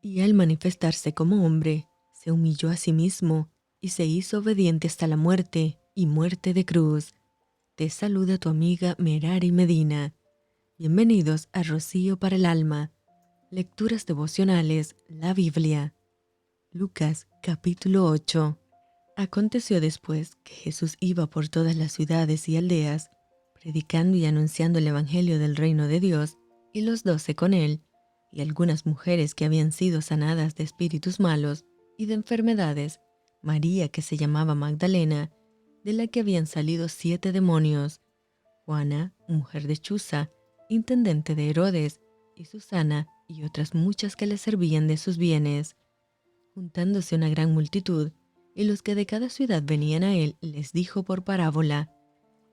y al manifestarse como hombre, se humilló a sí mismo y se hizo obediente hasta la muerte y muerte de cruz. Te saluda tu amiga Merari Medina. Bienvenidos a Rocío para el Alma. Lecturas devocionales, la Biblia. Lucas capítulo 8. Aconteció después que Jesús iba por todas las ciudades y aldeas, predicando y anunciando el evangelio del reino de Dios, y los 12 con él, y algunas mujeres que habían sido sanadas de espíritus malos y de enfermedades, María que se llamaba Magdalena, de la que habían salido 7 demonios, Juana, mujer de Chuza, intendente de Herodes, y Susana, y otras muchas que le servían de sus bienes. Juntándose una gran multitud, y los que de cada ciudad venían a él, les dijo por parábola: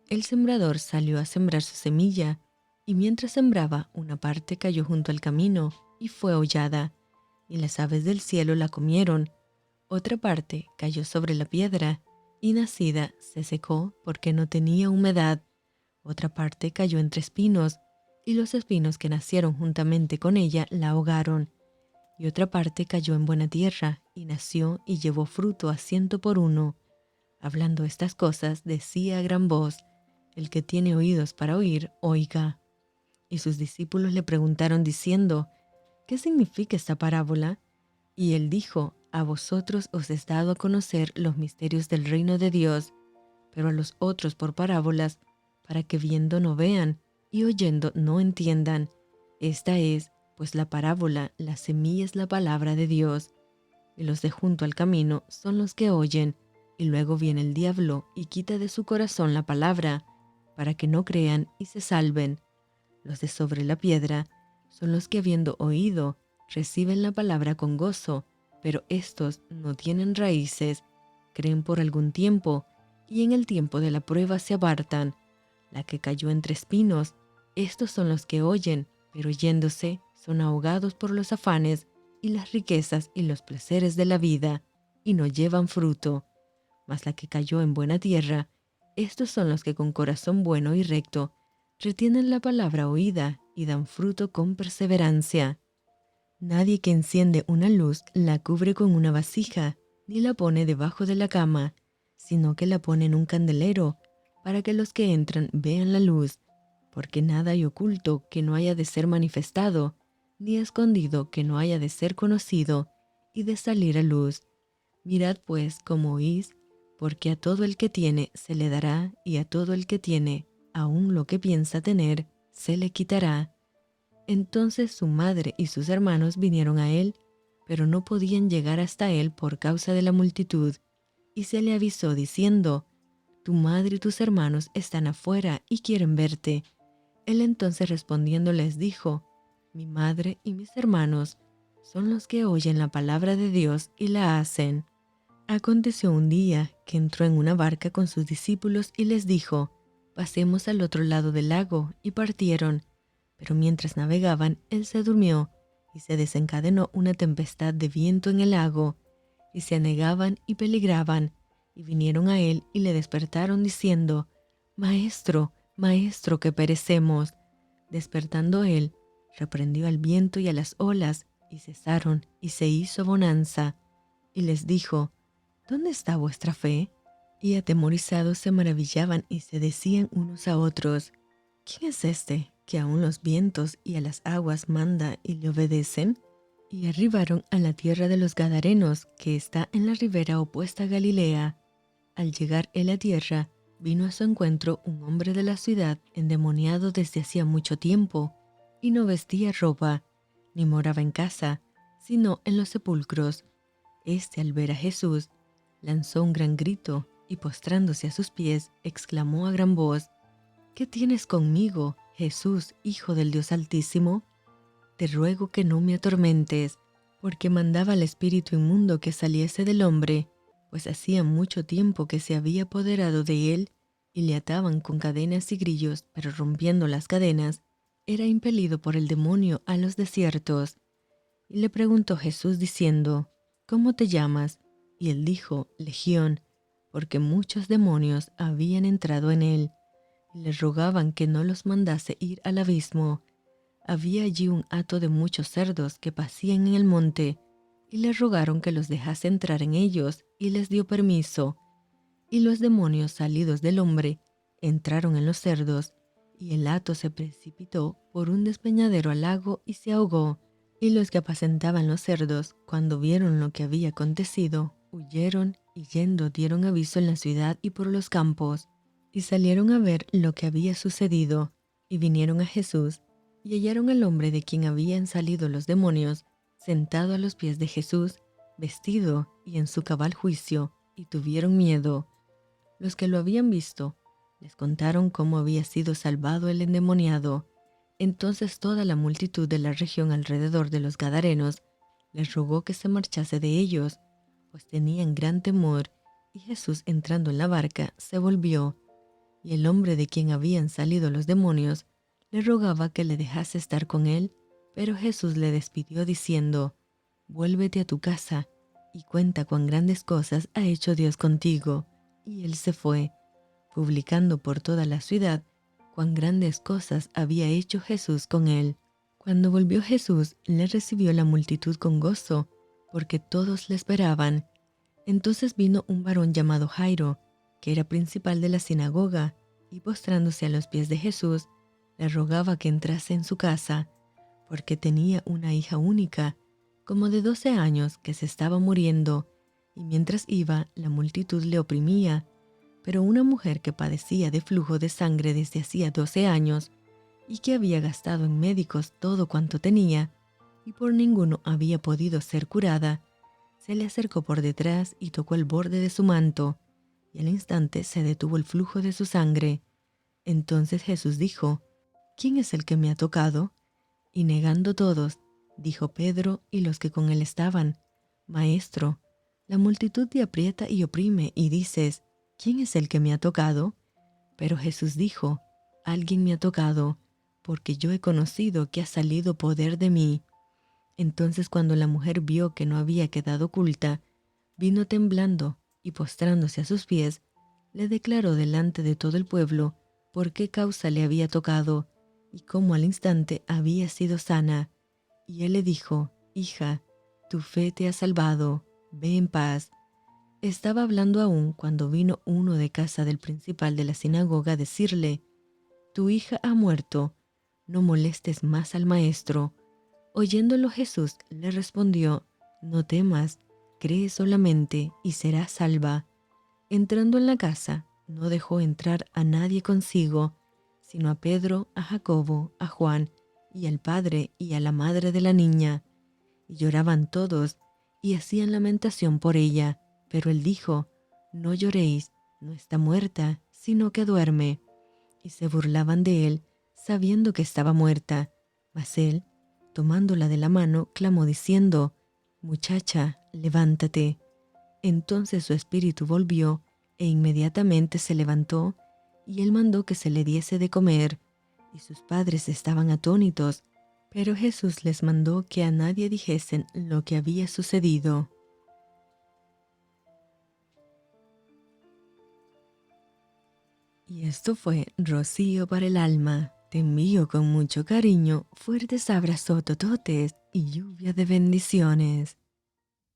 El sembrador salió a sembrar su semilla, y mientras sembraba, una parte cayó junto al camino, y fue hollada, y las aves del cielo la comieron. Otra parte cayó sobre la piedra, y nacida se secó porque no tenía humedad. Otra parte cayó entre espinos, y los espinos que nacieron juntamente con ella la ahogaron. Y otra parte cayó en buena tierra, y nació y llevó fruto a 100 por uno. Hablando estas cosas, decía a gran voz: El que tiene oídos para oír, oiga. Y sus discípulos le preguntaron diciendo: ¿Qué significa esta parábola? Y él dijo: A vosotros os es dado a conocer los misterios del reino de Dios, pero a los otros por parábolas, para que viendo no vean, y oyendo no entiendan. Esta es, pues, la parábola: la semilla es la palabra de Dios, y los de junto al camino son los que oyen, y luego viene el diablo y quita de su corazón la palabra, para que no crean y se salven. Los de sobre la piedra son los que, habiendo oído, reciben la palabra con gozo, pero estos no tienen raíces, creen por algún tiempo, y en el tiempo de la prueba se apartan. La que cayó entre espinos, estos son los que oyen, pero yéndose son ahogados por los afanes y las riquezas y los placeres de la vida, y no llevan fruto. Mas la que cayó en buena tierra, estos son los que con corazón bueno y recto retienen la palabra oída y dan fruto con perseverancia. Nadie que enciende una luz la cubre con una vasija, ni la pone debajo de la cama, sino que la pone en un candelero, para que los que entran vean la luz, porque nada hay oculto que no haya de ser manifestado, ni escondido que no haya de ser conocido y de salir a luz. Mirad pues cómo oís, porque a todo el que tiene se le dará, y a todo el que tiene, aun lo que piensa tener, se le quitará. Entonces su madre y sus hermanos vinieron a él, pero no podían llegar hasta él por causa de la multitud, y se le avisó diciendo: Tu madre y tus hermanos están afuera y quieren verte. Él entonces respondiendo les dijo: Mi madre y mis hermanos son los que oyen la palabra de Dios y la hacen. Aconteció un día que entró en una barca con sus discípulos y les dijo: Pasemos al otro lado del lago, y partieron. Pero mientras navegaban, él se durmió, y se desencadenó una tempestad de viento en el lago, y se anegaban y peligraban, y vinieron a él y le despertaron diciendo: Maestro, maestro, que perecemos. Despertando él, reprendió al viento y a las olas, y cesaron, y se hizo bonanza. Y les dijo: ¿Dónde está vuestra fe? Y atemorizados se maravillaban y se decían unos a otros: ¿Quién es este que aun los vientos y a las aguas manda y le obedecen? Y arribaron a la tierra de los Gadarenos, que está en la ribera opuesta a Galilea. Al llegar él a tierra, vino a su encuentro un hombre de la ciudad endemoniado desde hacía mucho tiempo, y no vestía ropa, ni moraba en casa, sino en los sepulcros. Este, al ver a Jesús, lanzó un gran grito, y postrándose a sus pies, exclamó a gran voz: ¿Qué tienes conmigo, Jesús, Hijo del Dios Altísimo? Te ruego que no me atormentes, porque mandaba al espíritu inmundo que saliese del hombre, pues hacía mucho tiempo que se había apoderado de él, y le ataban con cadenas y grillos, pero rompiendo las cadenas, era impelido por el demonio a los desiertos. Y le preguntó Jesús diciendo: ¿Cómo te llamas? Y él dijo: Legión, porque muchos demonios habían entrado en él, y le rogaban que no los mandase ir al abismo. Había allí un hato de muchos cerdos que pacían en el monte, y le rogaron que los dejase entrar en ellos, y les dio permiso. Y los demonios salidos del hombre entraron en los cerdos, y el hato se precipitó por un despeñadero al lago y se ahogó. Y los que apacentaban los cerdos, cuando vieron lo que había acontecido, huyeron y yendo dieron aviso en la ciudad y por los campos, y salieron a ver lo que había sucedido, y vinieron a Jesús, y hallaron al hombre de quien habían salido los demonios, sentado a los pies de Jesús, vestido y en su cabal juicio, y tuvieron miedo. Los que lo habían visto les contaron cómo había sido salvado el endemoniado. Entonces toda la multitud de la región alrededor de los Gadarenos les rogó que se marchase de ellos, pues tenían gran temor, y Jesús entrando en la barca se volvió, y el hombre de quien habían salido los demonios le rogaba que le dejase estar con él, pero Jesús le despidió diciendo: «Vuélvete a tu casa y cuenta cuán grandes cosas ha hecho Dios contigo». Y él se fue, publicando por toda la ciudad cuán grandes cosas había hecho Jesús con él. Cuando volvió Jesús, le recibió la multitud con gozo, porque todos le esperaban. Entonces vino un varón llamado Jairo, que era principal de la sinagoga, y postrándose a los pies de Jesús, le rogaba que entrase en su casa, porque tenía una hija única, como de 12 años, que se estaba muriendo, y mientras iba, la multitud le oprimía. Pero una mujer que padecía de flujo de sangre desde hacía 12 años, y que había gastado en médicos todo cuanto tenía, y por ninguno había podido ser curada, se le acercó por detrás y tocó el borde de su manto, y al instante se detuvo el flujo de su sangre. Entonces Jesús dijo: «¿Quién es el que me ha tocado?». Y negando todos, dijo Pedro y los que con él estaban: «Maestro, la multitud te aprieta y oprime, y dices: ¿quién es el que me ha tocado?». Pero Jesús dijo: «Alguien me ha tocado, porque yo he conocido que ha salido poder de mí». Entonces cuando la mujer vio que no había quedado oculta, vino temblando y postrándose a sus pies, le declaró delante de todo el pueblo por qué causa le había tocado y cómo al instante había sido sana. Y él le dijo: «Hija, tu fe te ha salvado, ve en paz». Estaba hablando aún cuando vino uno de casa del principal de la sinagoga a decirle: «Tu hija ha muerto, no molestes más al maestro». Oyéndolo Jesús le respondió: «No temas, cree solamente y serás salva». Entrando en la casa, no dejó entrar a nadie consigo, sino a Pedro, a Jacobo, a Juan, y al padre y a la madre de la niña. Y lloraban todos, y hacían lamentación por ella. Pero él dijo: «No lloréis, no está muerta, sino que duerme». Y se burlaban de él, sabiendo que estaba muerta. Mas él, tomándola de la mano, clamó diciendo: «Muchacha, levántate». Entonces su espíritu volvió, e inmediatamente se levantó, y él mandó que se le diese de comer. Y sus padres estaban atónitos, pero Jesús les mandó que a nadie dijesen lo que había sucedido. Y esto fue Rocío para el alma. Te envío con mucho cariño, fuertes abrazos tototes y lluvia de bendiciones.